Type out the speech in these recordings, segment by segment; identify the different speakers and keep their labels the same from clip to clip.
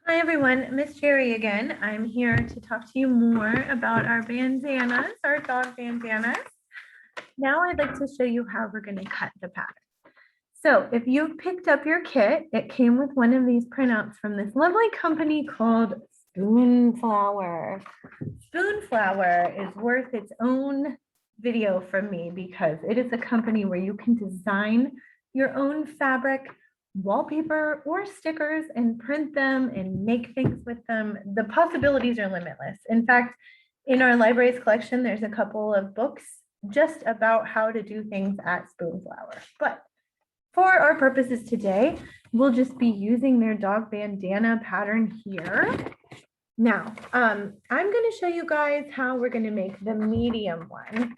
Speaker 1: Hi everyone, Ms Jeri again. I'm here to talk to you more about our bandanas, our dog bandanas. Now I'd like to show you how we're going to cut the pattern. So if you've picked up your kit, it came with one of these printouts from this lovely company called Spoonflower. Spoonflower is worth its own video from me because it is a company where you can design your own fabric, wallpaper, or stickers and print them and make things with them. The possibilities are limitless. In fact, in our library's collection, there's a couple of books just about how to do things at Spoonflower. But for our purposes today, we'll just be using their dog bandana pattern here. Now, I'm going to show you guys how we're going to make the medium one.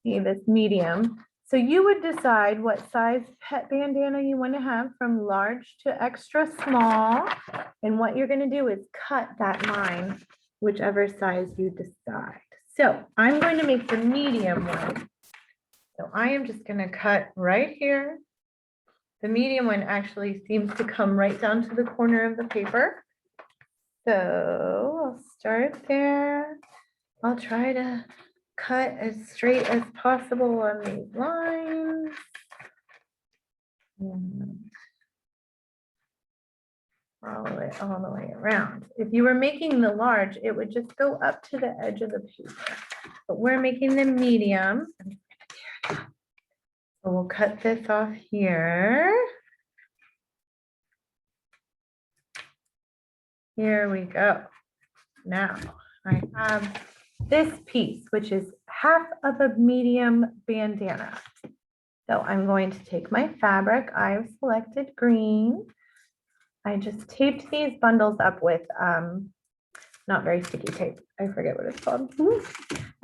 Speaker 1: See this medium. So you would decide what size pet bandana you want to have from large to extra small. And what you're going to do is cut that line, whichever size you decide. So I'm going to make the medium one. So I am just going to cut right here. The medium one actually seems to come right down to the corner of the paper. So I'll start there. I'll try to cut as straight as possible on these lines. Follow it all the way around. If you were making the large, it would just go up to the edge of the paper. But we're making the medium. So we'll cut this off here. Here we go. Now I have this piece, which is half of a medium bandana. So I'm going to take my fabric. I've selected green. I just taped these bundles up with not very sticky tape. I forget what it's called.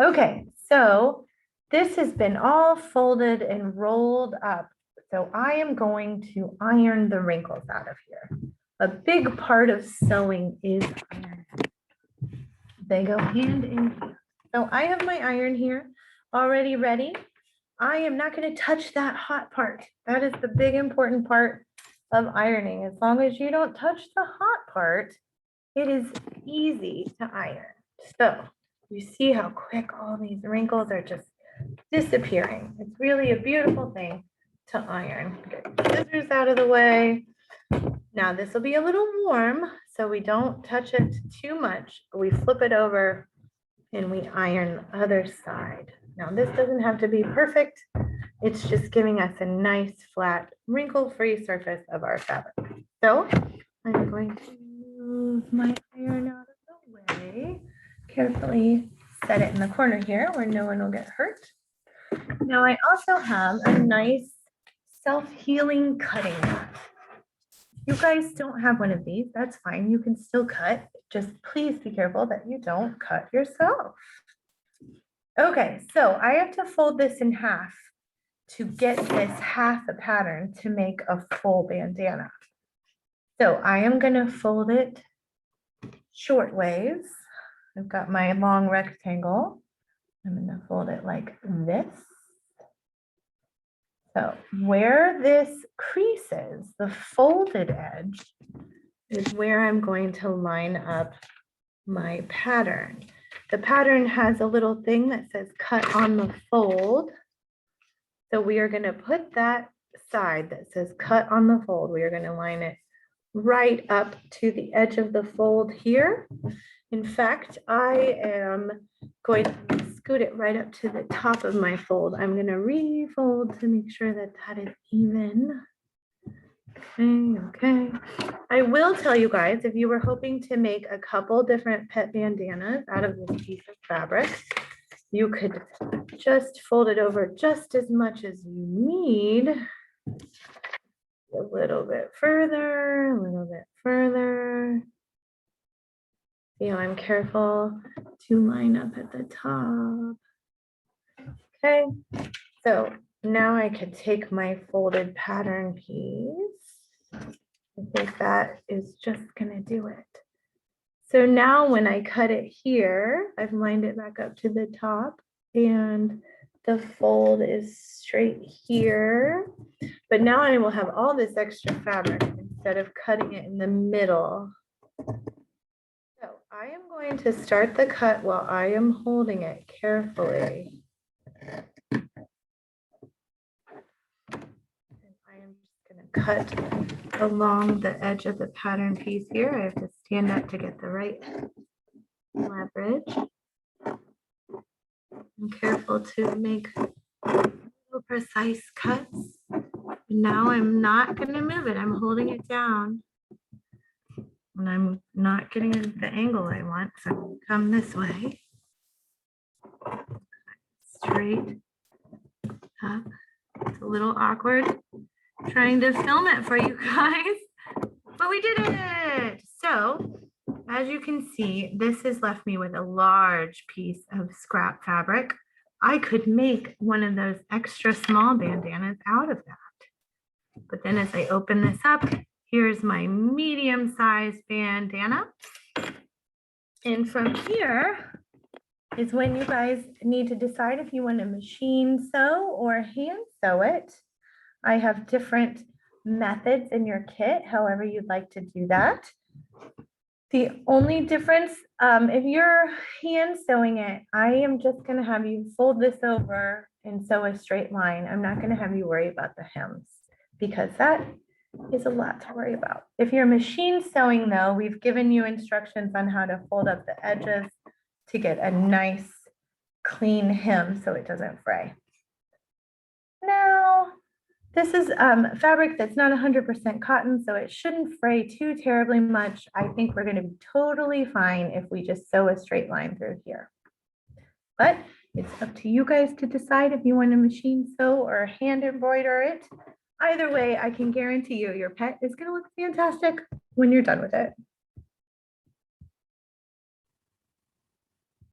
Speaker 1: Okay, so this has been all folded and rolled up. So I am going to iron the wrinkles out of here. A big part of sewing is iron. They go hand in hand. So I have my iron here already ready. I am not going to touch that hot part. That is the big important part of ironing. As long as you don't touch the hot part, it is easy to iron. So you see how quick all these wrinkles are just disappearing. It's really a beautiful thing to iron. Get the scissors out of the way. Now this will be a little warm, so we don't touch it too much. We flip it over and we iron the other side. Now this doesn't have to be perfect. It's just giving us a nice flat wrinkle-free surface of our fabric. So I'm going to move my iron out of the way. Carefully set it in the corner here where no one will get hurt. Now I also have a nice self-healing cutting mat. You guys don't have one of these, that's fine. You can still cut. Just please be careful that you don't cut yourself. Okay, so I have to fold this in half to get this half a pattern to make a full bandana. So I am going to fold it short ways. I've got my long rectangle. I'm going to fold it like this. So where this creases, the folded edge is where I'm going to line up my pattern. The pattern has a little thing that says cut on the fold. So we are going to put that side that says cut on the fold. We are going to line it right up to the edge of the fold here. In fact, I am going to scoot it right up to the top of my fold. I'm going to refold to make sure that that is even. Okay. I will tell you guys, if you were hoping to make a couple different pet bandanas out of this piece of fabric, you could just fold it over just as much as you need. A little bit further, a little bit further. See how I'm careful to line up at the top. Okay, so now I could take my folded pattern piece. I think that is just gonna do it. So now when I cut it here, I've lined it back up to the top and the fold is straight here. But now I will have all this extra fabric instead of cutting it in the middle. So I am going to start the cut while I am holding it carefully. And I am just going to cut along the edge of the pattern piece here. I have to stand up to get the right leverage. I'm careful to make little precise cuts. Now I'm not going to move it. I'm holding it down. And I'm not getting the angle I want. So I'm going to come this way. Straight up. It's a little awkward trying to film it for you guys, but we did it. So as you can see, this has left me with a large piece of scrap fabric. I could make one of those extra small bandanas out of that. But then as I open this up, here's my medium-sized bandana. And from here is when you guys need to decide if you want to machine sew or hand sew it. I have different methods in your kit, however you'd like to do that. The only difference, if you're hand sewing it, I am just going to have you fold this over and sew a straight line. I'm not going to have you worry about the hems because that is a lot to worry about. If you're machine sewing though, we've given you instructions on how to fold up the edges to get a nice clean hem so it doesn't fray. Now, this is fabric that's not 100% cotton, so it shouldn't fray too terribly much. I think we're going to be totally fine if we just sew a straight line through here. But it's up to you guys to decide if you want to machine sew or hand embroider it. Either way, I can guarantee you your pet is going to look fantastic when you're done with it.